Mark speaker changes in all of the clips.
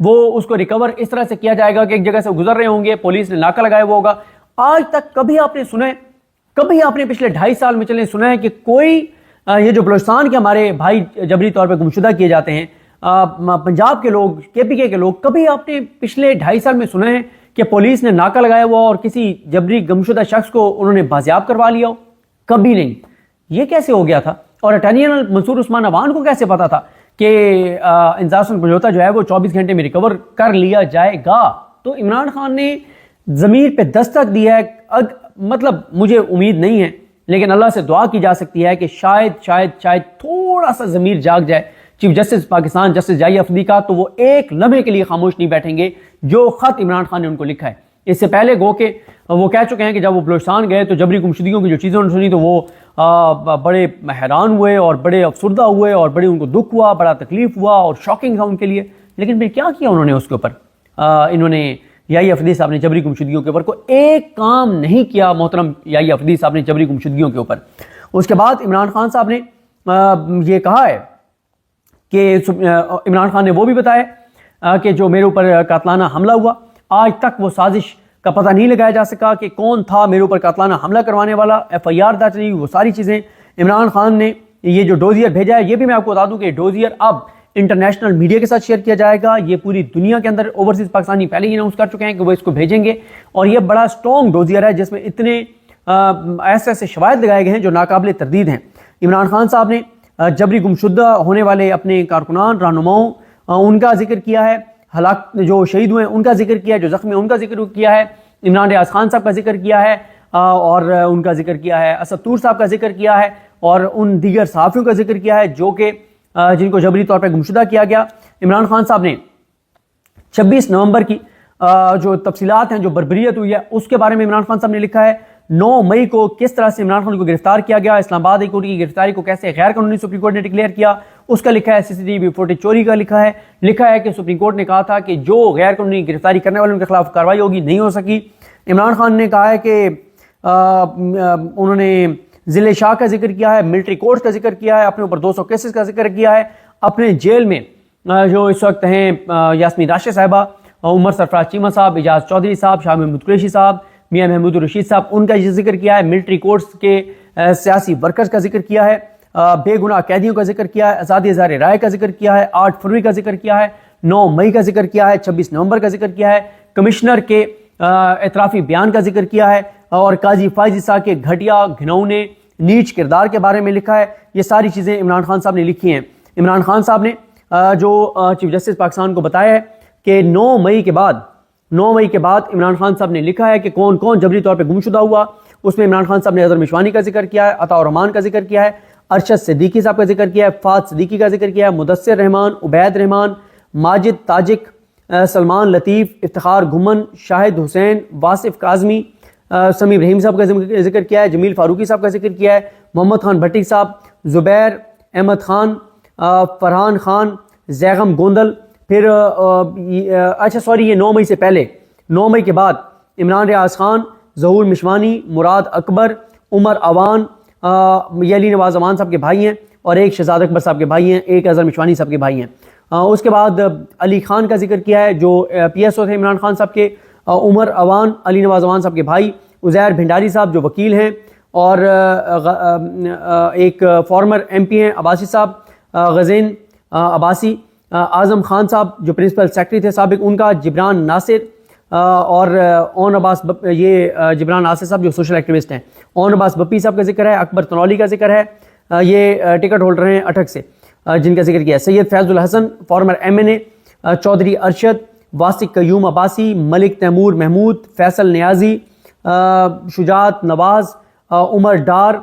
Speaker 1: وہ اس کو ریکور اس طرح سے کیا جائے گا کہ ایک جگہ سے گزر رہے ہوں گے، پولیس نے ناکہ لگایا ہوا ہوگا. آج تک کبھی آپ نے سنا ہے، کبھی آپ نے پچھلے 2.5 سال میں چلے سنا ہے کہ کوئی یہ جو بلوچستان کے ہمارے بھائی جبری طور پہ گمشدہ کیے جاتے ہیں، پنجاب کے لوگ، KPK کے لوگ، کبھی آپ نے پچھلے 2.5 سال میں سنا ہے کہ پولیس نے ناکہ لگایا ہوا اور کسی جبری گمشدہ شخص کو انہوں نے بازیاب کروا لیا ہو؟ کبھی نہیں. یہ کیسے ہو گیا تھا؟ اور اٹارنی جنرل منصور عثمان عوان کو کیسے پتا تھا کہ انصاف حسن بلوچا جو ہے وہ 24 گھنٹے میں ریکور کر لیا جائے گا؟ تو عمران خان نے ضمیر پہ دستک دی ہے. مطلب مجھے امید نہیں ہے، لیکن اللہ سے دعا کی جا سکتی ہے کہ شاید تھوڑا سا ضمیر جاگ جائے چیف جسٹس پاکستان جسٹس یحییٰ افریدی کا، تو وہ ایک لمحے کے لیے خاموش نہیں بیٹھیں گے. جو خط عمران خان نے ان کو لکھا ہے، اس سے پہلے گو کہ وہ کہہ چکے ہیں کہ جب وہ بلوچستان گئے تو جبری گمشدگیوں کی جو چیزیں انہوں نے سنی تو وہ بڑے حیران ہوئے اور بڑے افسردہ ہوئے اور بڑے ان کو دکھ ہوا، بڑا تکلیف ہوا اور شاکنگ تھا ان کے لیے. لیکن پھر کیا کیا انہوں نے اس کے اوپر؟ انہوں نے یحییٰ افریدی صاحب نے جبری گمشدگیوں کے اوپر کوئی ایک کام نہیں کیا. محترم یحییٰ افریدی صاحب نے جبری گمشدگیوں کے اوپر. اس کے بعد عمران خان صاحب نے یہ کہا ہے کہ عمران خان نے وہ بھی بتایا کہ جو میرے اوپر قاتلانہ حملہ ہوا، آج تک وہ سازش کا پتہ نہیں لگایا جا سکا کہ کون تھا میرے اوپر قاتلانہ حملہ کروانے والا. FIR درج نہیں، وہ ساری چیزیں عمران خان نے یہ جو ڈوزیئر بھیجا ہے، یہ بھی میں آپ کو بتا دوں کہ ڈوزیئر اب انٹرنیشنل میڈیا کے ساتھ شیئر کیا جائے گا. یہ پوری دنیا کے اندر اوورسیز پاکستانی پہلے ہی اناؤنس کر چکے ہیں کہ وہ اس کو بھیجیں گے، اور یہ بڑا سٹرونگ ڈوزیئر ہے جس میں اتنے ایسے شواہد لگائے گئے ہیں جو ناقابل تردید ہیں. عمران خان صاحب نے جبری گمشدہ ہونے والے اپنے کارکنان، رہنماؤں، ان کا ذکر کیا ہے، ہلاک جو شہید ہوئے ہیں ان کا ذکر کیا ہے، جو زخمی ہیں ان کا ذکر کیا ہے، عمران ریاض خان صاحب کا ذکر کیا ہے، اور ان کا ذکر کیا ہے، اسد طور صاحب کا ذکر کیا ہے، اور ان دیگر صحافیوں کا ذکر کیا ہے جو کہ جن کو جبری طور پہ گمشدہ کیا گیا. عمران خان صاحب نے 26 نومبر کی جو تفصیلات ہیں، جو بربریت ہوئی ہے، اس کے بارے میں عمران خان صاحب نے لکھا ہے. 9 مئی کو کس طرح سے عمران خان کو گرفتار کیا گیا، اسلام آباد ہائی کورٹ کی گرفتاری کو کیسے غیر قانونی سپریم کورٹ نے ڈکلیئر کیا، اس کا لکھا ہے. CCTV فوٹیج چوری کا لکھا ہے کہ سپریم کورٹ نے کہا تھا کہ جو غیر قانونی گرفتاری کرنے والوں کے خلاف کارروائی ہوگی نہیں ہو سکی. عمران خان نے کہا ہے کہ انہوں نے ضلع شاہ کا ذکر کیا ہے، ملٹری کورٹس کا ذکر کیا ہے، اپنے اوپر 200 کیسز کا ذکر کیا ہے. اپنے جیل میں جو اس وقت ہیں یاسمین راشد صاحبہ، عمر سرفراز چیمہ صاحب، اجاز چودھری صاحب، شاہ محمود قریشی صاحب، میاں محمود الرشید صاحب، ان کا یہ ذکر کیا ہے. ملٹری کورٹس کے سیاسی ورکرز کا ذکر کیا ہے، بے گناہ قیدیوں کا ذکر کیا ہے، آزادی اظہار رائے کا ذکر کیا ہے، 8 فروری کا ذکر کیا ہے، 9 مئی کا ذکر کیا ہے، 26 نومبر کا ذکر کیا ہے، کمشنر کے اعترافی بیان کا ذکر کیا ہے، اور قاضی فائز عیسیٰ کے گھٹیا، گھنونے، نیچ کردار کے بارے میں لکھا ہے. یہ ساری چیزیں عمران خان صاحب نے لکھی ہیں. عمران خان صاحب نے جو چیف جسٹس پاکستان کو بتایا ہے کہ 9 مئی کے بعد عمران خان صاحب نے لکھا ہے کہ کون کون جبری طور پہ گمشدہ ہوا. اس میں عمران خان صاحب نے اظہر مشوانی کا ذکر کیا ہے، عطا الرحمان کا ذکر کیا ہے، ارشد صدیقی صاحب کا ذکر کیا ہے، فات صدیقی کا ذکر کیا ہے، مدثر رحمان، عبید رحمان، ماجد تاجک، سلمان لطیف، افتخار گھمن، شاہد حسین، واصف کاظمی، سمیع رحیم صاحب کا ذکر کیا ہے، جمیل فاروقی صاحب کا ذکر کیا ہے، محمد خان بھٹی صاحب، زبیر احمد خان، فرحان خان، زیغم گوندل. پھر یہ 9 مئی سے پہلے، 9 مئی کے بعد عمران ریاض خان، ظہور مشوانی، مراد اکبر، عمر اوان، یہ علی نواز اوان صاحب کے بھائی ہیں، اور ایک شہزاد اکبر صاحب کے بھائی ہیں، ایک اظہر مشوانی صاحب کے بھائی ہیں. اس کے بعد علی خان کا ذکر کیا ہے جو PSO تھے عمران خان صاحب کے، عمر اوان، علی نواز اوان صاحب کے بھائی، عزیر بھنڈاری صاحب جو وکیل ہیں، اور ایک فارمر MP ہیں عباسی صاحب، غزین عباسی، اعظم خان صاحب جو پرنسپل سیکرٹری تھے سابق ان کا، جبران ناصر، اور اون عباس یہ جبران ناصر صاحب جو سوشل ایکٹیوسٹ ہیں، اون عباس بپی صاحب کا ذکر ہے، اکبر تنولی کا ذکر ہے، یہ ٹکٹ ہولڈر ہیں اٹک سے جن کا ذکر کیا ہے، سید فیض الحسن فارمر MNA، چودھری ارشد، واسق قیوم عباسی، ملک تیمور محمود، فیصل نیازی، شجاعت نواز، عمر ڈار،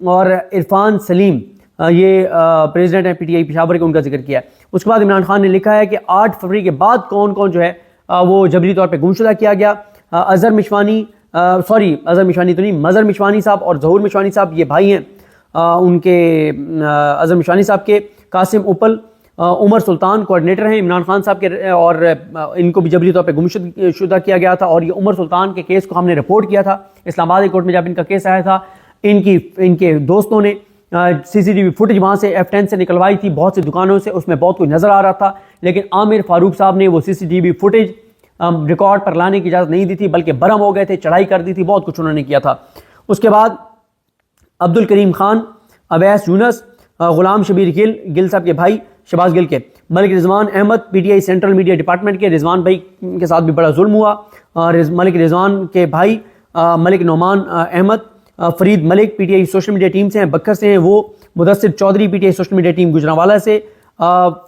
Speaker 1: اور عرفان سلیم، یہ پریزیڈنٹ ہیں PTI پشاور کے، ان کا ذکر کیا ہے. اس کے بعد عمران خان نے لکھا ہے کہ 8 فروری کے بعد کون کون جو ہے وہ جبری طور پہ گمشدہ کیا گیا. اظہر مشوانی تو نہیں، مظہر مشوانی صاحب اور ظہور مشوانی صاحب یہ بھائی ہیں ان کے، اظہر مشوانی صاحب کے، قاسم اپل، عمر سلطان کوارڈینیٹر ہیں عمران خان صاحب کے، اور ان کو بھی جبری طور پہ گمشدہ کیا گیا تھا. اور یہ عمر سلطان کے کیس کو ہم نے رپورٹ کیا تھا اسلام آباد ہائی کورٹ میں جب ان کا کیس آیا تھا. ان کے دوستوں نے سی سی ٹی وی فوٹیج وہاں سے F10 سے نکلوائی تھی بہت سی دکانوں سے, اس میں بہت کچھ نظر آ رہا تھا, لیکن عامر فاروق صاحب نے وہ C C T V footage record پر لانے کی اجازت نہیں دی تھی, بلکہ برہم ہو گئے تھے, چڑھائی کر دی تھی, بہت کچھ انہوں نے کیا تھا. اس کے بعد عبد الکریم خان, اویس یونس, غلام شبیر گل صاحب کے بھائی شہباز گل کے, Malik Rizwan Ahmed P T I central media department کے, رضوان بھائی کے ساتھ بھی بڑا ظلم ہوا. ملک رضوان کے بھائی Malik Nauman Ahmed, Farid Malik P T I social media team سے ہیں, بکر سے ہیں وہ, Mudassar Chaudhry P T I social media team Gujranwala سے,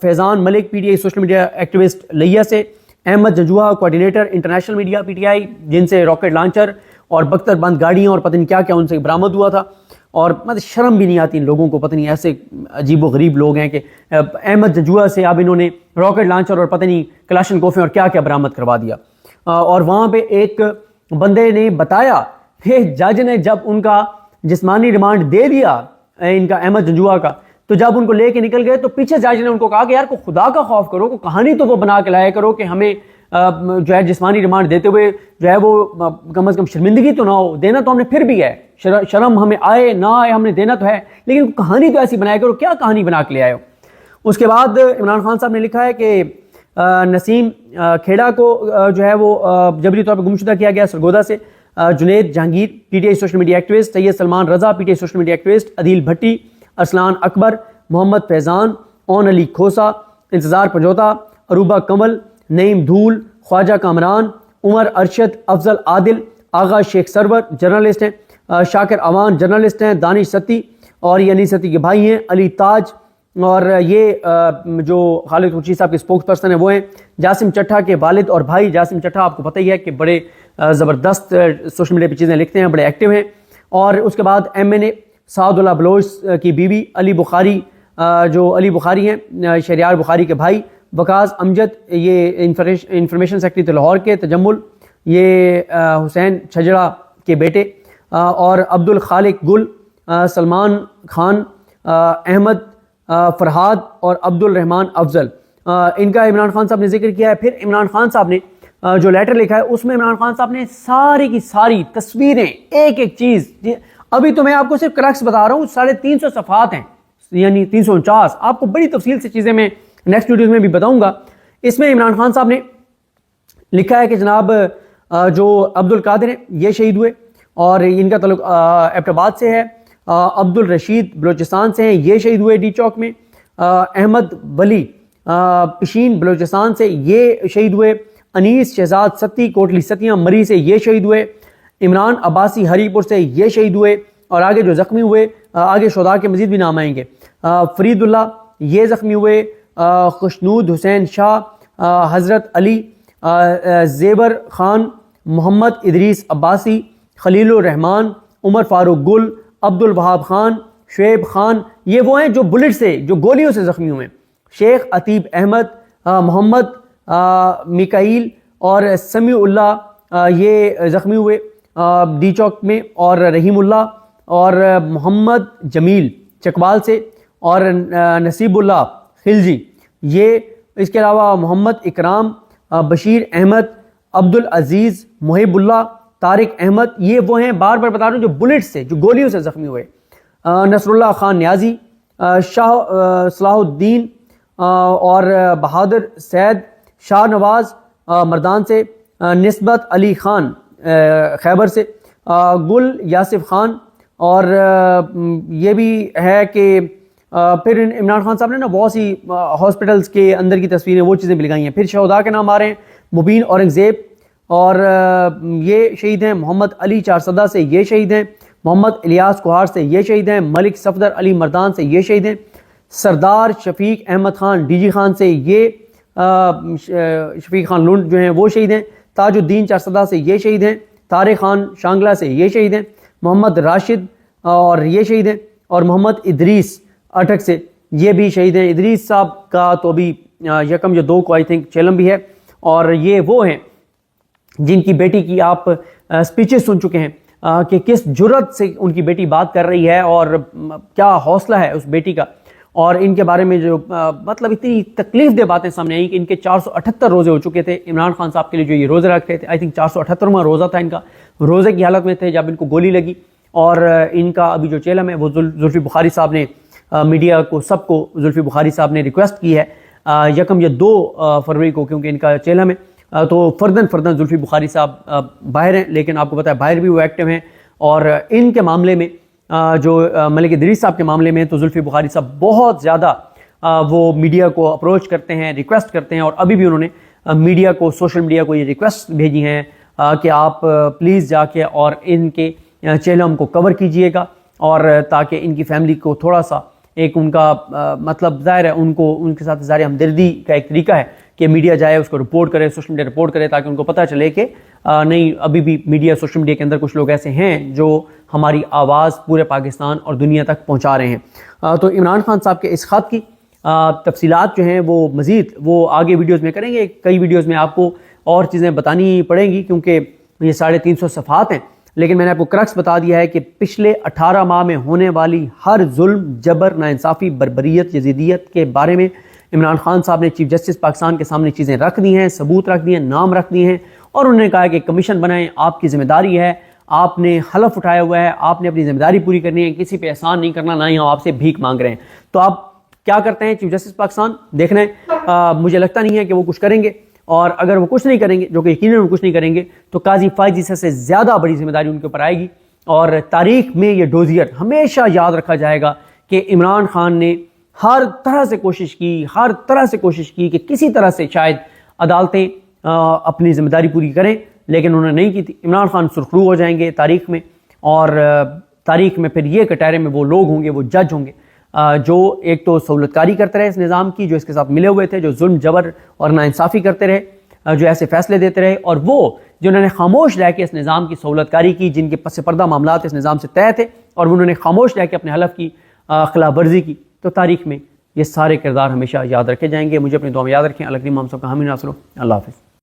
Speaker 1: Faizan Malik P T I social media activist Layyah سے, Ahmed Janjua coordinator international media P T I جن سے راکٹ لانچر اور بختر بند گاڑیاں اور پتہ نہیں کیا کیا ان سے برآمد ہوا تھا. اور مطلب شرم بھی نہیں آتی ان لوگوں کو, پتہ نہیں ایسے عجیب و غریب لوگ ہیں کہ احمد جنجوہا سے اب انہوں نے راکٹ لانچر اور پتہ نہیں کلاشن کوفیں اور کیا کیا برآمد کروا دیا. اور وہاں پہ ایک بندے نے بتایا کہ جج نے جب ان کا جسمانی ریمانڈ دے دیا ان کا احمد جنجوہا کا, تو جب ان کو لے کے نکل گئے تو پیچھے جج نے ان کو کہا کہ یار کو خدا کا خوف کرو, کو کہانی تو وہ بنا کے لایا کرو کہ ہمیں جو ہے جسمانی ریمانڈ دیتے ہوئے جو ہے وہ کم از کم شرمندگی تو نہ ہو, دینا تو ہم نے پھر بھی ہے, شرم ہمیں آئے نہ آئے ہم نے دینا تو ہے, لیکن کہانی تو ایسی بنایا کرو, کیا کہانی بنا کے لے آئے ہو. اس کے بعد عمران خان صاحب نے لکھا ہے کہ نسیم کھیڑا کو جو ہے وہ جبری طور پہ گمشدہ کیا گیا سرگودا سے, Junaid Jahangir P T I social media activist, Syed Salman Raza P T I social media activist, Adeel Bhatti, Arsalan Akbar, Muhammad Faizan, Aun Ali Khosa, Intezar Panjutha, عروبہ کمل, نعیم دھول, خواجہ کامران, عمر ارشد, افضل عادل, آغا شیخ سرور جرنلسٹ ہیں, شاکر اوان جرنلسٹ ہیں, دانش ستی اور یہ علی ستی کے بھائی ہیں, علی تاج, اور یہ جو خالد خورشید صاحب کے اسپوکس پرسن ہیں وہ ہیں جاسم چٹھا کے والد اور بھائی. جاسم چٹھا آپ کو پتہ ہی ہے کہ بڑے زبردست سوشل میڈیا پہ چیزیں لکھتے ہیں, بڑے ایکٹیو ہیں. اور اس کے بعد ایم این اے سعد اللہ بلوچ کی بیوی, علی بخاری جو علی بخاری ہیں شہریار بخاری کے بھائی, وقاص امجد یہ انفارمیشن سیکرٹری لاہور کے, تجمل یہ حسین چھجڑا کے بیٹے, اور عبد الخالق گل, سلمان خان, احمد فرحاد اور عبد الرحمان افضل, ان کا عمران خان صاحب نے ذکر کیا ہے. پھر عمران خان صاحب نے جو لیٹر لکھا ہے اس میں عمران خان صاحب نے ساری کی ساری تصویریں ایک ایک چیز, ابھی تو میں آپ کو صرف کریکٹس بتا رہا ہوں, 350 صفحات ہیں یعنی 349, آپ کو بڑی تفصیل سے چیزیں میں نیکسٹ ویڈیوز میں بھی بتاؤں گا. اس میں عمران خان صاحب نے لکھا ہے کہ جناب جو عبد القادر ہیں یہ شہید ہوئے اور ان کا تعلق ایبٹ آباد سے ہے, عبد الرشید بلوچستان سے ہیں یہ شہید ہوئے ڈی چوک میں, احمد ولی پشین بلوچستان سے یہ شہید ہوئے, انیس شہزاد ستی کوٹلی ستیاں مری سے یہ شہید ہوئے, عمران عباسی ہری پور سے یہ شہید ہوئے, اور آگے جو زخمی ہوئے آگے شہداء کے مزید بھی نام آئیں گے. فرید اللہ یہ زخمی ہوئے, خشنود حسین شاہ, حضرت علی, زیبر خان, محمد ادریس عباسی, خلیل الرحمان, عمر فاروق گل, عبد الوہاب خان, شعیب خان, یہ وہ ہیں جو بلٹ سے جو گولیوں سے زخمی ہوئے, شیخ عتیب احمد, محمد میکائیل اور سمیع اللہ یہ زخمی ہوئے ڈی چوک میں, اور رحیم اللہ اور محمد جمیل چکوال سے, اور نصیب اللہ خلجی یہ, اس کے علاوہ محمد اکرام, بشیر احمد, عبد العزیز, محب اللہ, طارق احمد, یہ وہ ہیں بار بار بتا رہا ہوں جو بلٹ سے جو گولیوں سے زخمی ہوئے, نصر اللہ خان نیازی, شاہ صلاح الدین اور بہادر سید, شاہ نواز مردان سے, نسبت علی خان خیبر سے, گل یاسف خان, اور یہ بھی ہے کہ پھر عمران خان صاحب نے نا بہت سی ہاسپٹلس کے اندر کی تصویریں وہ چیزیں بھی لگائی ہیں. پھر شہداء کے نام آ رہے ہیں, مبین اورنگزیب اور یہ شہید ہیں, محمد علی چارسدہ سے یہ شہید ہیں, محمد الیاس کوہار سے یہ شہید ہیں, ملک صفدر علی مردان سے یہ شہید ہیں, سردار شفیق احمد خان ڈی جی خان سے یہ شفیق خان لنڈ جو ہیں وہ شہید ہیں, تاج الدین چارسدہ سے یہ شہید ہیں, طارق خان شانگلہ سے یہ شہید ہیں, محمد راشد اور یہ شہید ہیں, اور محمد ادریس اٹک سے یہ بھی شہید ہیں. ادریس صاحب کا تو ابھی یکم یا 2 کو آئی تھنک چیلم بھی ہے, اور یہ وہ ہیں جن کی بیٹی کی آپ سپیچز سن چکے ہیں کہ کس جرت سے ان کی بیٹی بات کر رہی ہے اور کیا حوصلہ ہے اس بیٹی کا, اور ان کے بارے میں جو مطلب اتنی تکلیف دہ باتیں سامنے آئیں کہ ان کے 478 روزے ہو چکے تھے. عمران خان صاحب کے لیے جو یہ روزے رکھ رہے تھے, آئی تھنک 478واں روزہ تھا ان کا, روزے کی حالت میں تھے جب ان کو گولی لگی, اور ان کا ابھی جو چیلم ہے وہ زلفی بخاری صاحب نے میڈیا کو سب کو زلفی بخاری صاحب نے ریکویسٹ کی ہے 1 یا 2 فروری کو، کیونکہ ان کا چیلم ہے تو فردن زلفی بخاری صاحب باہر ہیں، لیکن آپ کو پتہ ہے باہر بھی وہ ایکٹیو ہیں، اور ان کے معاملے میں جو ملک ادریس صاحب کے معاملے میں تو زلفی بخاری صاحب بہت زیادہ وہ میڈیا کو اپروچ کرتے ہیں، ریکویسٹ کرتے ہیں، اور ابھی بھی انہوں نے میڈیا کو، سوشل میڈیا کو یہ ریکویسٹ بھیجی ہیں کہ آپ پلیز جا کے اور ان کے چیلم کو کور کیجئے گا، اور تاکہ ان کی فیملی کو تھوڑا سا ایک ان کا مطلب ظاہر ہے ان کو ان کے ساتھ ظاہر ہمدردی کا ایک طریقہ ہے کہ میڈیا جائے اس کو رپورٹ کرے، سوشل میڈیا رپورٹ کرے، تاکہ ان کو پتہ چلے کہ نہیں ابھی بھی میڈیا، سوشل میڈیا کے اندر کچھ لوگ ایسے ہیں جو ہماری آواز پورے پاکستان اور دنیا تک پہنچا رہے ہیں۔ تو عمران خان صاحب کے اس خط کی تفصیلات جو ہیں وہ مزید وہ آگے ویڈیوز میں کریں گے، کئی ویڈیوز میں آپ کو اور چیزیں بتانی پڑیں گی کیونکہ یہ 350 صفحات ہیں، لیکن میں نے آپ کو کرکس بتا دیا ہے کہ پچھلے 18 ماہ میں ہونے والی ہر ظلم، جبر، ناانصافی، بربریت، یزیدیت کے بارے میں عمران خان صاحب نے چیف جسٹس پاکستان کے سامنے چیزیں رکھ دی ہیں، ثبوت رکھ دیے ہیں، نام رکھ دیے ہیں، اور انہوں نے کہا کہ کمیشن بنائیں، آپ کی ذمہ داری ہے، آپ نے حلف اٹھایا ہوا ہے، آپ نے اپنی ذمہ داری پوری کرنی ہے، کسی پہ احسان نہیں کرنا، نہ ہی ہم آپ سے بھیک مانگ رہے ہیں۔ تو آپ کیا کرتے ہیں چیف جسٹس پاکستان دیکھنا ہے، مجھے لگتا نہیں ہے کہ وہ کچھ کریں گے، اور اگر وہ کچھ نہیں کریں گے، جو کہ یقیناً وہ کچھ نہیں کریں گے، تو قاضی فائز عیسی سے زیادہ بڑی ذمہ داری ان کے اوپر آئے گی، اور تاریخ میں یہ ڈوزیر ہمیشہ یاد رکھا جائے گا کہ عمران خان نے ہر طرح سے کوشش کی کہ کسی طرح سے شاید عدالتیں اپنی ذمہ داری پوری کریں، لیکن انہوں نے نہیں کی تھی۔ عمران خان سرخرو ہو جائیں گے تاریخ میں، اور تاریخ میں پھر یہ کٹہرے میں وہ لوگ ہوں گے، وہ جج ہوں گے جو ایک تو سہولت کاری کرتے رہے اس نظام کی، جو اس کے ساتھ ملے ہوئے تھے، جو ظلم، جبر اور ناانصافی کرتے رہے، جو ایسے فیصلے دیتے رہے، اور وہ جنہوں نے خاموش رہ کے اس نظام کی سہولت کاری کی، جن کے پس پردہ معاملات اس نظام سے طے تھے، اور انہوں نے خاموش رہ کے اپنے حلف کی خلاف ورزی کی، تو تاریخ میں یہ سارے کردار ہمیشہ یاد رکھے جائیں گے۔ مجھے اپنی دعا میں یاد رکھیں۔ اللہ کریم ہم سب کا حامی ناصر ہو۔ اللہ حافظ۔